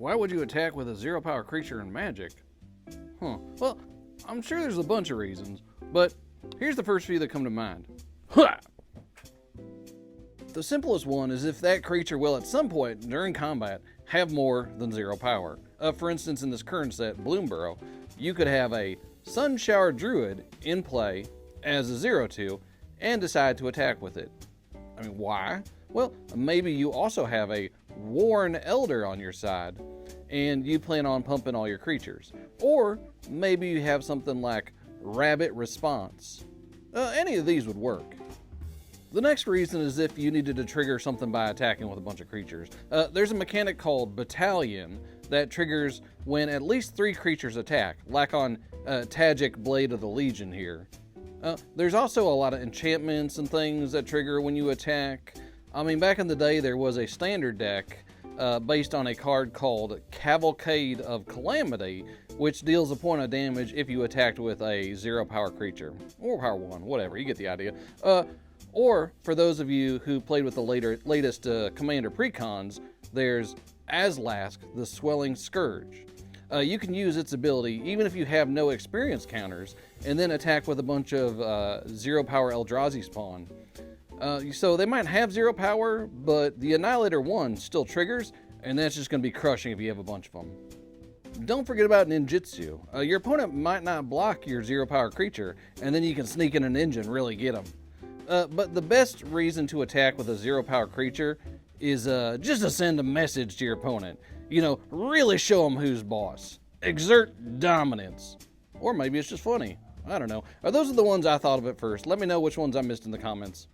Why would you attack with a zero power creature in Magic? Well, I'm sure there's a bunch of reasons, but here's the first few that come to mind. The simplest one is if that creature will at some point during combat have more than zero power. For instance, in this current set, Bloomburrow, you could have a Sunshower Druid in play as a 0/2 and decide to attack with it. I mean, why? Well, maybe you also have a Worn Elder on your side and you plan on pumping all your creatures. Or maybe you have something like Rabbit Response. Any of these would work. The next reason is if you needed to trigger something by attacking with a bunch of creatures. There's a mechanic called Battalion that triggers when at least 3 creatures attack, like on Tajic Blade of the Legion here. There's also a lot of enchantments and things that trigger when you attack. I mean, back in the day there was a standard deck based on a card called Cavalcade of Calamity, which deals a point of damage if you attacked with a 0 power creature. Or power 1, whatever, you get the idea. Or, for those of you who played with the latest Commander Precons, there's Azlask, the Swelling Scourge. You can use its ability even if you have no experience counters, and then attack with a bunch of 0 power Eldrazi spawn. So they might have 0 power, but the Annihilator 1 still triggers, and that's just going to be crushing if you have a bunch of them. Don't forget about Ninjutsu. Your opponent might not block your 0 power creature, and then you can sneak in a ninja and really get them. But the best reason to attack with a 0 power creature is just to send a message to your opponent. You know, really show them who's boss. Exert dominance. Or maybe it's just funny. I don't know. Those are the ones I thought of at first. Let me know which ones I missed in the comments.